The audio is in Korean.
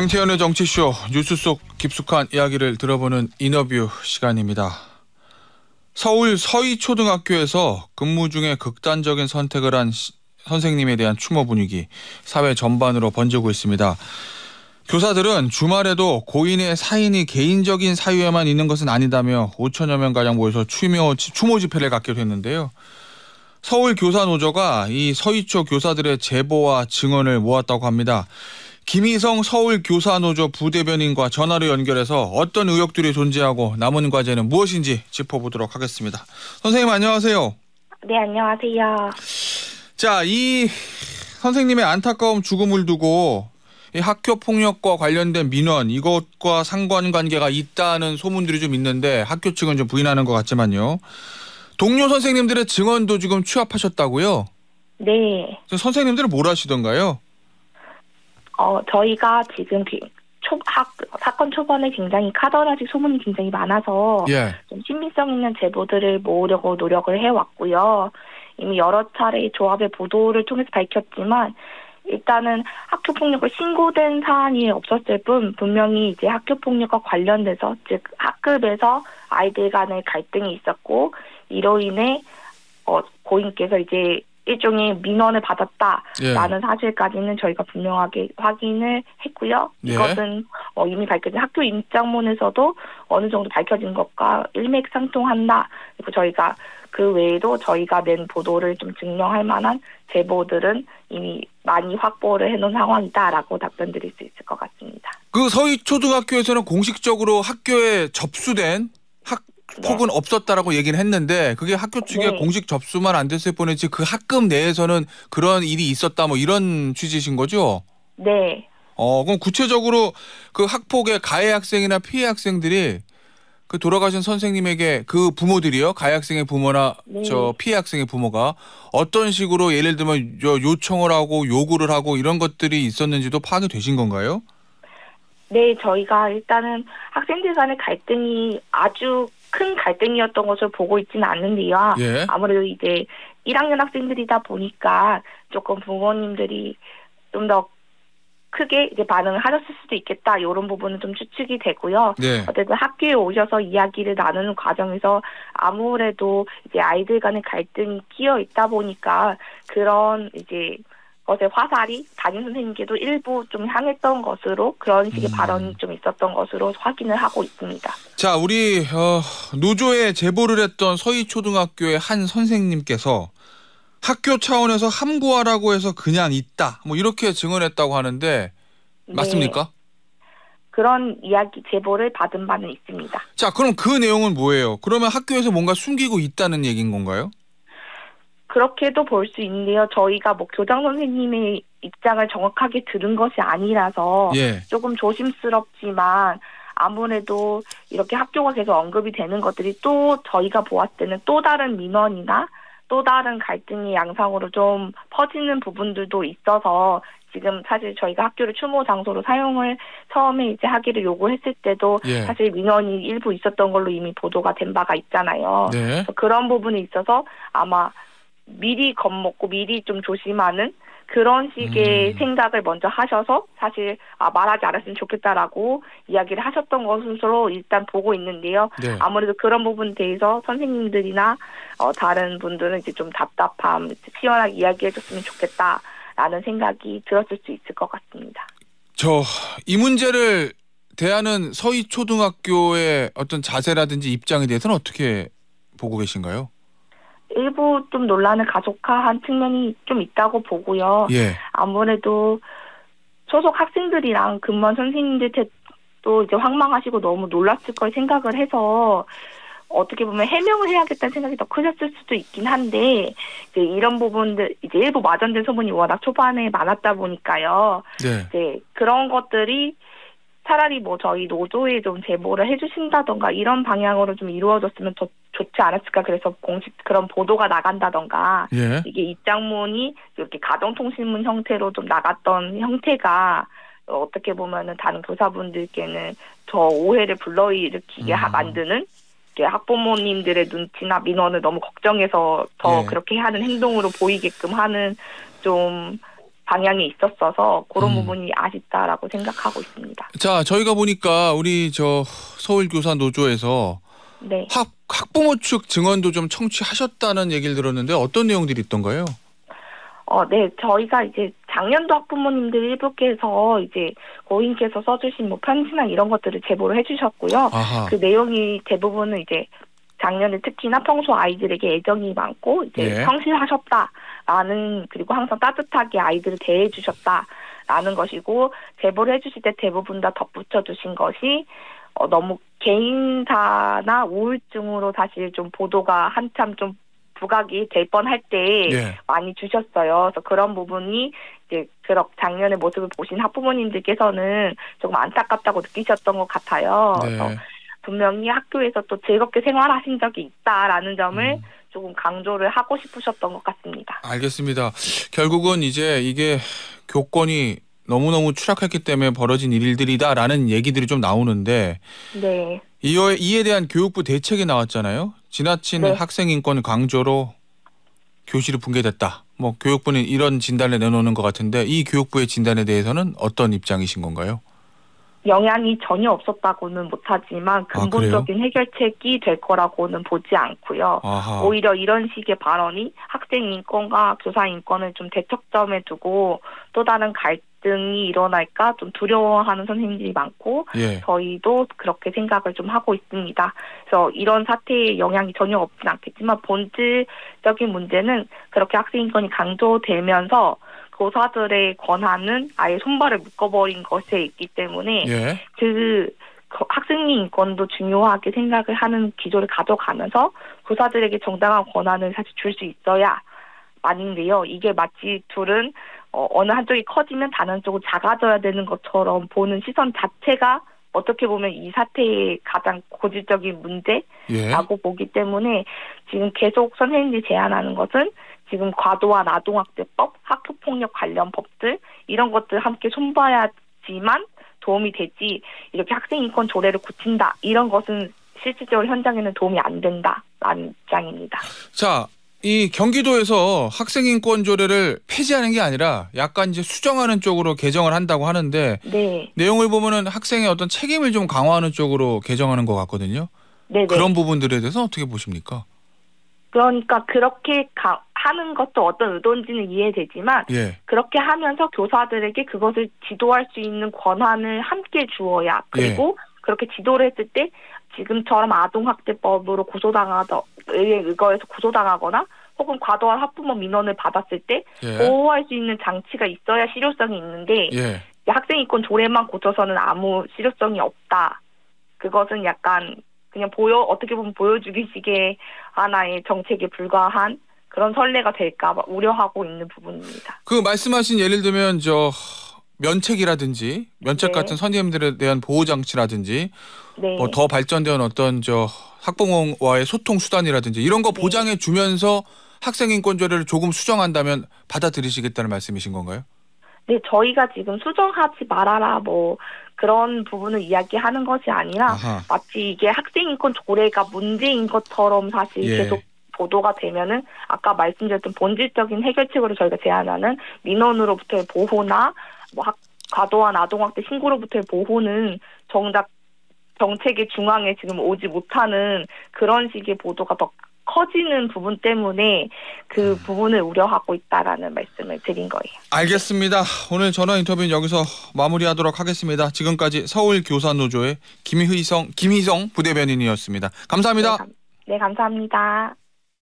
김태현의 정치쇼, 뉴스 속 깊숙한 이야기를 들어보는 인터뷰 시간입니다. 서울 서희초등학교에서 근무 중에 극단적인 선택을 한 선생님에 대한 추모 분위기 사회 전반으로 번지고 있습니다. 교사들은 주말에도 고인의 사인이 개인적인 사유에만 있는 것은 아니다며 5천여 명가량 모여서 추모 집회를 갖기로 했는데요. 서울교사노조가 이 서희초 교사들의 제보와 증언을 모았다고 합니다. 김희성 서울교사노조 부대변인과 전화로 연결해서 어떤 의혹들이 존재하고 남은 과제는 무엇인지 짚어보도록 하겠습니다. 선생님 안녕하세요. 네, 안녕하세요. 자, 이 선생님의 안타까운 죽음을 두고 이 학교 폭력과 관련된 민원 이것과 상관관계가 있다는 소문들이 좀 있는데 학교 측은 좀 부인하는 것 같지만요. 동료 선생님들의 증언도 지금 취합하셨다고요? 네. 선생님들은 뭘 하시던가요? 저희가 지금 사건 초반에 굉장히 카더라지 소문이 굉장히 많아서 좀 신빙성 있는 제보들을 모으려고 노력을 해왔고요. 이미 여러 차례 조합의 보도를 통해서 밝혔지만 일단은 학교폭력을 신고된 사안이 없었을 뿐 분명히 이제 학교폭력과 관련돼서 즉 학급에서 아이들 간의 갈등이 있었고 이로 인해 고인께서 이제 일종의 민원을 받았다라는 사실까지는 저희가 분명하게 확인을 했고요. 이것은 이미 밝혀진 학교 입장문에서도 어느 정도 밝혀진 것과 일맥상통한다. 그리고 저희가 그 외에도 저희가 낸 보도를 좀 증명할 만한 제보들은 이미 많이 확보를 해놓은 상황이다라고 답변 드릴 수 있을 것 같습니다. 그 서희초등학교에서는 공식적으로 학교에 접수된 학폭은 없었다라고 얘기는 했는데 그게 학교 측의 공식 접수만 안 됐을 뿐이지 그 학급 내에서는 그런 일이 있었다 뭐 이런 취지신 거죠? 네. 그럼 구체적으로 그 학폭의 가해 학생이나 피해 학생들이 그 돌아가신 선생님에게 그 부모들이요, 가해 학생의 부모나 저 피해 학생의 부모가 어떤 식으로 예를 들면 요청을 하고 요구를 하고 이런 것들이 있었는지도 파악이 되신 건가요? 네, 저희가 일단은 학생들 간의 갈등이 아주 큰 갈등이었던 것을 보고 있지는 않는데요. 아무래도 이제 1학년 학생들이다 보니까 조금 부모님들이 좀 더 크게 이제 반응을 하셨을 수도 있겠다. 이런 부분은 좀 추측이 되고요. 어쨌든 학교에 오셔서 이야기를 나누는 과정에서 아무래도 이제 아이들 간의 갈등이 끼어 있다 보니까 그런 이제 것의 화살이 담임 선생님께도 일부 좀 향했던 것으로 그런 식의 발언이 좀 있었던 것으로 확인을 하고 있습니다. 자, 우리 노조에 제보를 했던 서희초등학교의 한 선생님께서 학교 차원에서 함구하라고 해서 그냥 있다. 뭐 이렇게 증언했다고 하는데 맞습니까? 그런 이야기 제보를 받은 바는 있습니다. 자, 그럼 그 내용은 뭐예요? 그러면 학교에서 뭔가 숨기고 있다는 얘기인 건가요? 그렇게도 볼 수 있는데요. 저희가 뭐 교장 선생님의 입장을 정확하게 들은 것이 아니라서 조금 조심스럽지만 아무래도 이렇게 학교가 계속 언급이 되는 것들이 또 저희가 보았을 때는 또 다른 민원이나 또 다른 갈등의 양상으로 좀 퍼지는 부분들도 있어서 지금 사실 저희가 학교를 추모 장소로 사용을 처음에 이제 하기를 요구했을 때도 사실 민원이 일부 있었던 걸로 이미 보도가 된 바가 있잖아요. 그래서 그런 부분에 있어서 아마 미리 겁먹고 미리 좀 조심하는 그런 식의 생각을 먼저 하셔서 사실 말하지 않았으면 좋겠다라고 이야기를 하셨던 것으로 일단 보고 있는데요. 아무래도 그런 부분에 대해서 선생님들이나 다른 분들은 이제 좀 답답함, 시원하게 이야기해줬으면 좋겠다라는 생각이 들었을 수 있을 것 같습니다. 이 문제를 대하는 서희초등학교의 어떤 자세라든지 입장에 대해서는 어떻게 보고 계신가요? 일부 좀 논란을 가속화한 측면이 좀 있다고 보고요. 아무래도 소속 학생들이랑 근무한 선생님들도 이제 황망하시고 너무 놀랐을 걸 생각을 해서 어떻게 보면 해명을 해야겠다는 생각이 더 크셨을 수도 있긴 한데 이제 이런 부분들 이제 일부 마전된 소문이 워낙 초반에 많았다 보니까요. 이제 그런 것들이 차라리 뭐 저희 노조에 좀 제보를 해주신다던가 이런 방향으로 좀 이루어졌으면 더 좋지 않았을까. 그래서 공식 그런 보도가 나간다던가 이게 입장문이 이렇게 가정통신문 형태로 좀 나갔던 형태가 어떻게 보면은 다른 교사분들께는 더 오해를 불러일으키게 만드는 학부모님들의 눈치나 민원을 너무 걱정해서 더 그렇게 하는 행동으로 보이게끔 하는 좀 방향에 있었어서 그런 부분이 아쉽다라고 생각하고 있습니다. 자, 저희가 보니까 우리 서울교사 노조에서 네. 학부모 측 증언도 좀 청취하셨다는 얘기를 들었는데 어떤 내용들이 있던가요? 네, 저희가 이제 작년도 학부모님들 일부께서 이제 고인께서 써주신 뭐 편지나 이런 것들을 제보를 해주셨고요. 아하. 그 내용이 대부분은 이제 작년에 특히나 평소 아이들에게 애정이 많고 이제 성실하셨다라는, 그리고 항상 따뜻하게 아이들을 대해주셨다라는 것이고, 제보를 해주실 때 대부분 다 덧붙여 주신 것이 너무 개인사나 우울증으로 사실 좀 보도가 한참 좀 부각이 될 뻔할 때 많이 주셨어요. 그래서 그런 부분이 이제 작년의 모습을 보신 학부모님들께서는 조금 안타깝다고 느끼셨던 것 같아요. 네. 그래서 분명히 학교에서 또 즐겁게 생활하신 적이 있다라는 점을 조금 강조를 하고 싶으셨던 것 같습니다. 알겠습니다. 결국은 이제 이게 교권이 너무너무 추락했기 때문에 벌어진 일들이다라는 얘기들이 좀 나오는데, 네. 이에 대한 교육부 대책이 나왔잖아요. 지나친 학생 인권 강조로 교실이 붕괴됐다. 뭐 교육부는 이런 진단을 내놓는 것 같은데, 이 교육부의 진단에 대해서는 어떤 입장이신 건가요? 영향이 전혀 없었다고는 못하지만 근본적인 해결책이 될 거라고는 보지 않고요. 아하. 오히려 이런 식의 발언이 학생 인권과 교사 인권을 좀 대척점에 두고 또 다른 갈등이 일어날까 좀 두려워하는 선생님들이 많고, 저희도 그렇게 생각을 좀 하고 있습니다. 그래서 이런 사태에 영향이 전혀 없진 않겠지만 본질적인 문제는 그렇게 학생 인권이 강조되면서 교사들의 권한은 아예 손발을 묶어버린 것에 있기 때문에 그 학생 인권도 중요하게 생각을 하는 기조를 가져가면서 교사들에게 정당한 권한을 사실 줄 수 있어야 아닌데요. 이게 마치 둘은 어느 한쪽이 커지면 다른 한쪽은 작아져야 되는 것처럼 보는 시선 자체가 어떻게 보면 이 사태의 가장 고질적인 문제라고 보기 때문에 지금 계속 선생님들이 제안하는 것은 지금 과도한 아동학대법, 학교폭력 관련 법들 이런 것들 함께 손봐야지만 도움이 되지, 이렇게 학생인권 조례를 고친다 이런 것은 실질적으로 현장에는 도움이 안 된다라는 입장입니다. 자, 이 경기도에서 학생인권 조례를 폐지하는 게 아니라 약간 이제 수정하는 쪽으로 개정을 한다고 하는데, 내용을 보면은 학생의 어떤 책임을 좀 강화하는 쪽으로 개정하는 것 같거든요. 그런 부분들에 대해서 어떻게 보십니까? 그러니까 그렇게 하는 것도 어떤 의도인지는 이해되지만 그렇게 하면서 교사들에게 그것을 지도할 수 있는 권한을 함께 주어야, 그리고 그렇게 지도를 했을 때 지금처럼 아동학대법으로 의거해서 구속당하거나 혹은 과도한 학부모 민원을 받았을 때 보호할 수 있는 장치가 있어야 실효성이 있는데 학생인권 조례만 고쳐서는 아무 실효성이 없다. 그것은 약간 그냥 어떻게 보면 보여주기식의 하나의 정책에 불과한 그런 선례가 될까 봐 우려하고 있는 부분입니다. 그 말씀하신 예를 들면 면책 같은 선생님들에 대한 보호 장치라든지 뭐 더 발전된 어떤 학부모와의 소통 수단이라든지 이런 거 보장해 주면서 학생인권 조례를 조금 수정한다면 받아들이시겠다는 말씀이신 건가요? 네, 저희가 지금 수정하지 말아라 뭐 그런 부분을 이야기하는 것이 아니라 마치 이게 학생인권 조례가 문제인 것처럼 사실 계속 보도가 되면은 아까 말씀드렸던 본질적인 해결책으로 저희가 제안하는 민원으로부터의 보호나 뭐 과도한 아동학대 신고로부터의 보호는 정작 정책의 중앙에 지금 오지 못하는 그런 식의 보도가 더 커지는 부분 때문에 그 부분을 우려하고 있다라는 말씀을 드린 거예요. 알겠습니다. 오늘 전화 인터뷰는 여기서 마무리하도록 하겠습니다. 지금까지 서울교사노조의 김희성 부대변인이었습니다. 감사합니다. 네, 감사합니다.